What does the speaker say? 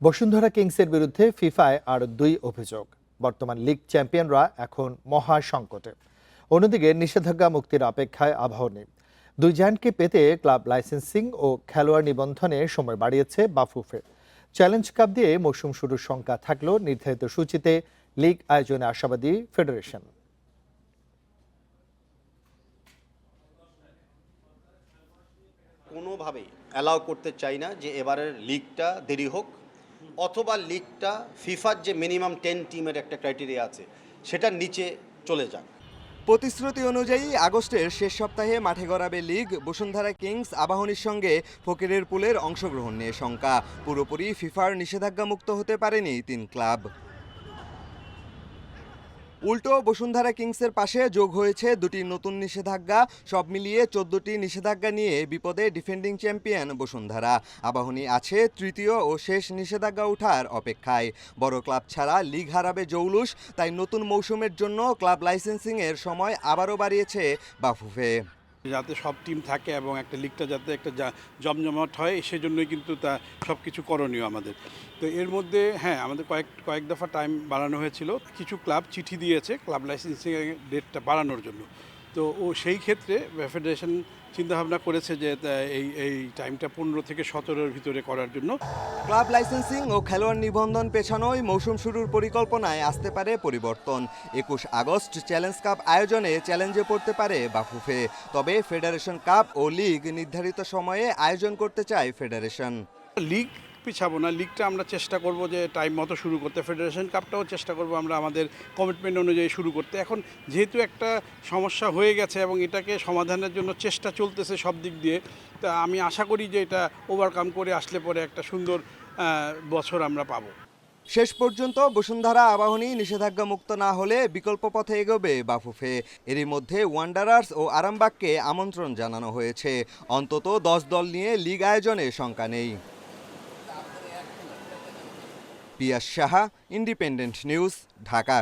বসুন্ধরা কিংসের বিরুদ্ধে ফিফায় আর 2 অভিযোগ। বর্তমান লিগ চ্যাম্পিয়নরা এখন মহা সংকটে। অন্যদিকে নিষেধাজ্ঞা মুক্তির অপেক্ষায় আবাহনী। দুই জায়ান্টকে পেতে ক্লাব লাইসেন্সিং ও খেলোয়াড় নিবন্ধনে সময় বাড়িয়েছে বাফুফে। চ্যালেঞ্জ কাপ দিয়ে মৌসুম শুরুর শঙ্কা থাকলেও নির্ধারিত সূচিতে লিগ আয়োজনে আশাবাদী ফেডারেশন। কোনোভাবেই অ্যালাউ করতে চাই না যে এবারের লিগটা দেরি হোক, অথবা লিগটা ফিফার যে মিনিমাম 10 টিমের একটা ক্রাইটেরিয়া আছে সেটার নিচে চলে যাক। প্রতিশ্রুতি অনুযায়ী আগস্টের শেষ সপ্তাহে মাঠে গড়াবে লিগ। বসুন্ধরা কিংস আবাহনীর সঙ্গে ফকিরের পুলের অংশগ্রহণ নিয়ে শঙ্কা। পুরোপুরি ফিফার নিষেধাজ্ঞা মুক্ত হতে পারেনি 3 ক্লাব। উল্টো বসুন্ধরা কিংসের পাশে যোগ হয়েছে 2টি নতুন নিষেধাজ্ঞা। সব মিলিয়ে 14টি নিষেধাজ্ঞা নিয়ে বিপদে ডিফেন্ডিং চ্যাম্পিয়ন বসুন্ধরা। আবাহনী আছে তৃতীয় ও শেষ নিষেধাজ্ঞা ওঠার অপেক্ষায়। বড় ক্লাব ছাড়া লিগ হারাবে জৌলুস, তাই নতুন মৌসুমের জন্য ক্লাব লাইসেন্সিংয়ের সময় আবারও বাড়িয়েছে বাফুফে। যাতে সব টিম থাকে এবং একটা লিগটা যাতে একটা জমজমাট হয়, সেজন্যই কিন্তু তা সব কিছু করণীয় আমাদের। তো এর মধ্যে হ্যাঁ, আমাদের কয়েক দফা টাইম বাড়ানো হয়েছিল। কিছু ক্লাব চিঠি দিয়েছে ক্লাব লাইসেন্সিংয়ের ডেটটা বাড়ানোর জন্য। তো সেই ক্ষেত্রে ফেডারেশন চিন্তাভাবনা করেছে যে এই টাইমটা 15 থেকে 17-র ভিতরে করার জন্য। ক্লাব লাইসেন্সিং ও খেলোয়াড় নিবন্ধন পেছানোয় মৌসুম শুরুর পরিকল্পনায় আসতে পারে পরিবর্তন। 21 আগস্ট চ্যালেঞ্জ কাপ আয়োজনে চ্যালেঞ্জে পড়তে পারে বাফুফে। তবে ফেডারেশন কাপ ও লিগ নির্ধারিত সময়ে আয়োজন করতে চায় ফেডারেশন। লিগ পিছাবো না, লিগটা আমরা চেষ্টা করব যে টাইম মতো শুরু করতে। ফেডারেশন কাপটাও চেষ্টা করব আমরা আমাদের কমিটমেন্ট অনুযায়ী শুরু করতে। এখন যেহেতু একটা সমস্যা হয়ে গেছে এবং এটাকে সমাধানের জন্য চেষ্টা চলতেছে সব দিক দিয়ে, তা আমি আশা করি যে এটা ওভারকাম করে আসলে পরে একটা সুন্দর বছর আমরা পাবো। শেষ পর্যন্ত বসুন্ধরা আবাহনী নিষেধাজ্ঞা মুক্ত না হলে বিকল্প পথে এগোবে বাফুফে। এরই মধ্যে ওয়ান্ডারার্স ও আরামবাগকে আমন্ত্রণ জানানো হয়েছে। অন্তত 10 দল নিয়ে লিগ আয়োজনে শঙ্কা নেই। পিয়াস সাহা, ইন্ডিপেন্ডেন্ট নিউজ, ঢাকা।